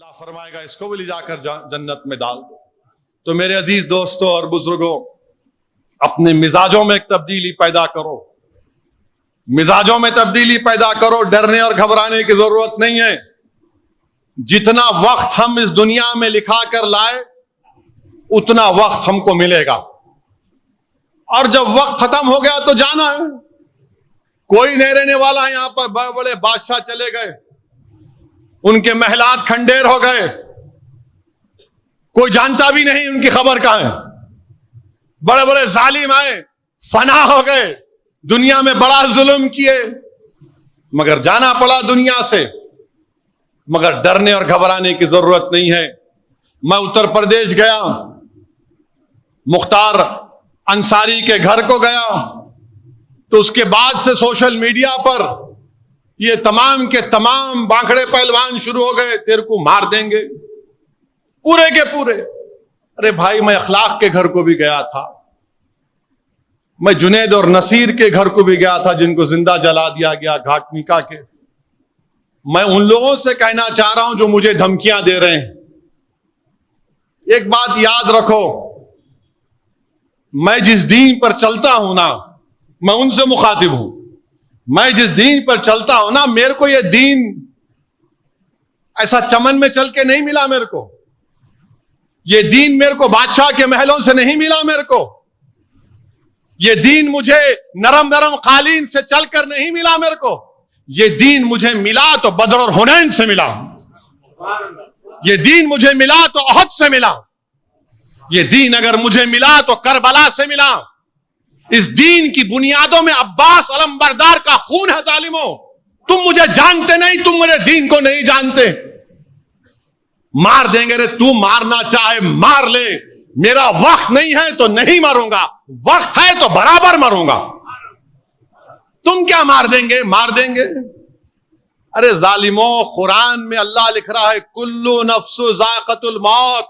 अल्लाह फरमाएगा इसको भी ले जाकर जन्नत में डाल दो। तो मेरे अजीज दोस्तों और बुजुर्गों, अपने मिजाजों में एक तब्दीली पैदा करो, मिजाजों में तब्दीली पैदा करो। डरने और घबराने की जरूरत नहीं है। जितना वक्त हम इस दुनिया में लिखा कर लाए उतना वक्त हमको मिलेगा, और जब वक्त खत्म हो गया तो जाना है। कोई नहीं रहने वाला है यहां पर। बड़े बड़े बादशाह चले गए, उनके महलात खंडेर हो गए, कोई जानता भी नहीं उनकी खबर कहां है। बड़े बड़े जालिम आए, फना हो गए, दुनिया में बड़ा जुल्म किए, मगर जाना पड़ा दुनिया से। मगर डरने और घबराने की जरूरत नहीं है। मैं उत्तर प्रदेश गया, मुख्तार अंसारी के घर को गया, तो उसके बाद से सोशल मीडिया पर ये तमाम के तमाम बांखड़े पहलवान शुरू हो गए, तेरे को मार देंगे पूरे के पूरे। अरे भाई, मैं अखलाक के घर को भी गया था, मैं जुनैद और नसीर के घर को भी गया था जिनको जिंदा जला दिया गया घाटमिका के। मैं उन लोगों से कहना चाह रहा हूं जो मुझे धमकियां दे रहे हैं, एक बात याद रखो, मैं जिस दीन पर चलता हूं ना, मैं उनसे मुखातिब हूं। मैं जिस दीन पर चलता हूं ना, मेरे को यह दीन ऐसा चमन में चल के नहीं मिला। मेरे को यह दीन मेरे को बादशाह के महलों से नहीं मिला। मेरे को यह दीन मुझे नरम नरम कालीन से चलकर नहीं मिला। मेरे को यह दीन मुझे मिला तो बदर और हुनैन से मिला। यह दीन मुझे मिला तो अहद से मिला। यह दीन अगर मुझे मिला तो करबला से मिला। इस दीन की बुनियादों में अब्बास अलमबरदार का खून है। जालिमों, तुम मुझे जानते नहीं, तुम मेरे दीन को नहीं जानते। मार देंगे रे, तू मारना चाहे मार ले, मेरा वक्त नहीं है तो नहीं मरूंगा, वक्त है तो बराबर मरूंगा। तुम क्या मार देंगे? मार देंगे। अरे जालिमों, कुरान में अल्लाह लिख रहा है कुल्लु नफ्सु ज़ाक़तुल मौत,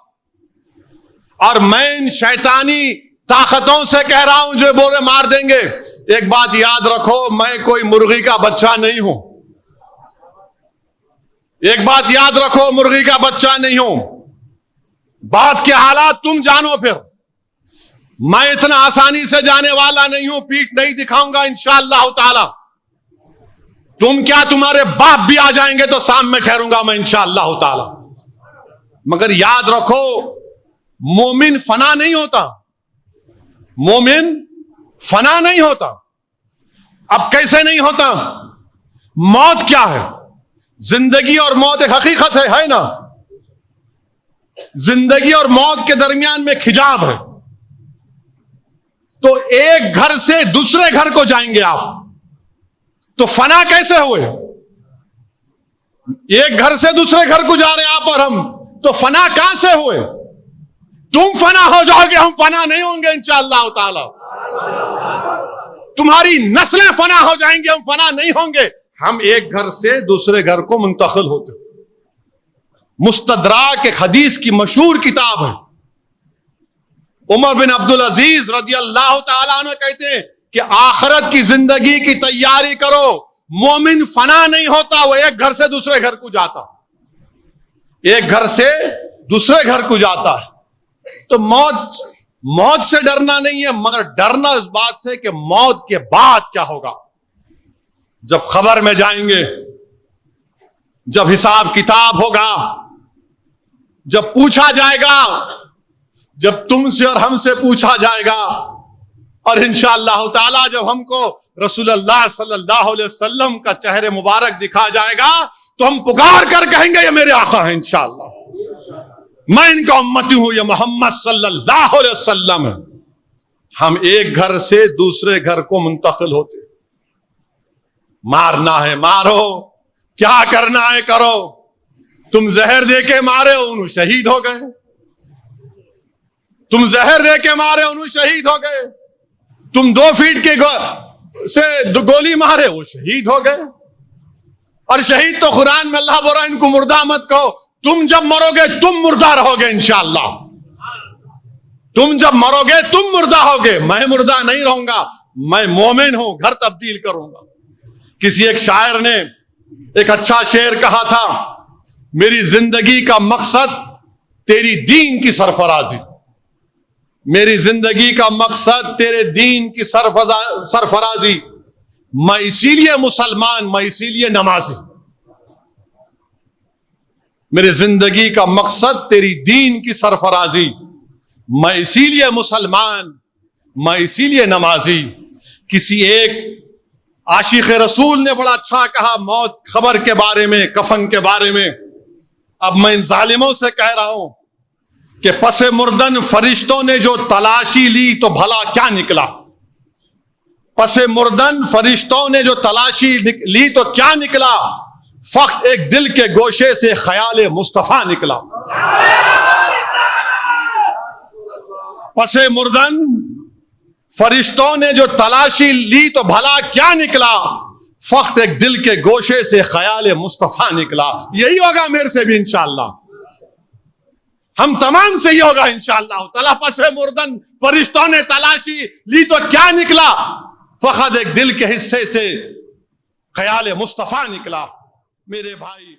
और मैं इन शैतानी ताकतों से कह रहा हूं जो बोले मार देंगे। एक बात याद रखो, मैं कोई मुर्गी का बच्चा नहीं हूं। एक बात याद रखो, मुर्गी का बच्चा नहीं हूं। बात के हालात तुम जानो। फिर मैं इतना आसानी से जाने वाला नहीं हूं, पीठ नहीं दिखाऊंगा इंशाअल्लाह ताला। तुम क्या, तुम्हारे बाप भी आ जाएंगे तो सामने ठहरूंगा मैं इंशाअल्लाह ताला। मगर याद रखो, मोमिन फना नहीं होता। मोमिन फना नहीं होता। अब कैसे नहीं होता? मौत क्या है? जिंदगी और मौत एक हकीकत है ना? जिंदगी और मौत के दरमियान में खिजाब है। तो एक घर से दूसरे घर को जाएंगे आप, तो फना कैसे हुए? एक घर से दूसरे घर को जा रहे हैं आप और हम, तो फना कहां से हुए? तुम फना हो जाओगे, हम फना नहीं होंगे इंशाअल्लाह ताला। तुम्हारी नस्लें फना हो जाएंगी, हम फना नहीं होंगे। हम एक घर से दूसरे घर को मुंतकिल होते। मुस्तदराक एक हदीस की मशहूर किताब है। उमर बिन अब्दुल अजीज रदियल्लाहु ताला अन्हु कहते हैं कि आखिरत की जिंदगी की तैयारी करो। मोमिन फना नहीं होता, वो एक घर से दूसरे घर को जाता, एक घर से दूसरे घर को जाता है। तो मौत से डरना नहीं है, मगर डरना इस बात से कि मौत के बाद क्या होगा। जब खबर में जाएंगे, जब हिसाब किताब होगा, जब पूछा जाएगा, जब तुमसे और हमसे पूछा जाएगा, और इंशाअल्लाह ताला जब हमको रसूलुल्लाह सल्लल्लाहु अलैहि वसल्लम का चेहरे मुबारक दिखा जाएगा, तो हम पुकार कर कहेंगे ये मेरे आका हैं, इंशाअल्लाह मैं इनका उम्मती हूं, ये मोहम्मद सल्लल्लाहु अलैहि वसल्लम है। हम एक घर से दूसरे घर को मुंतकिल होते। मारना है मारो, क्या करना है करो। तुम जहर दे के मारे, उन्होंने शहीद हो गए। तुम जहर दे के मारे, उन्होंने शहीद हो गए। तुम 2 फीट के से गोली मारे, वो शहीद हो गए। और शहीद तो कुरान में अल्लाह बोल रहा है इनको मुर्दा मत कहो। तुम जब मरोगे तुम मुर्दा रहोगे इंशाअल्लाह। तुम जब मरोगे तुम मुर्दा होगे, मैं मुर्दा नहीं रहूंगा। मैं मोमिन हूं, घर तब्दील करूंगा। किसी एक शायर ने एक अच्छा शेर कहा था मेरी जिंदगी का मकसद तेरी दीन की सरफराजी, मेरी जिंदगी का मकसद तेरे दीन की सरफराजी। मैं इसीलिए मुसलमान, मैं इसीलिए नमाजी। मेरी जिंदगी का मकसद तेरी दीन की सरफराजी, मैं इसीलिए मुसलमान, मैं इसीलिए नमाजी। किसी एक आशिक रसूल ने बड़ा अच्छा कहा मौत खबर के बारे में, कफन के बारे में। अब मैं इन जालिमों से कह रहा हूं कि पसे मुर्दन फरिश्तों ने जो तलाशी ली तो भला क्या निकला। पसे मुर्दन फरिश्तों ने जो तलाशी ली तो क्या निकला। फक्त एक दिल के गोशे से ख्याल मुस्तफा निकला। पसे मुर्दन फरिश्तों ने जो तलाशी ली तो भला क्या निकला। फक्त एक दिल के गोशे से ख्याल मुस्तफा निकला। यही होगा मेरे से भी इंशाअल्लाह, हम तमाम से ही होगा इंशाअल्लाह तआला। पसे मुर्दन फरिश्तों ने तलाशी ली तो क्या निकला। फकत एक दिल के हिस्से से ख्याल मुस्तफा निकला। मेरे भाई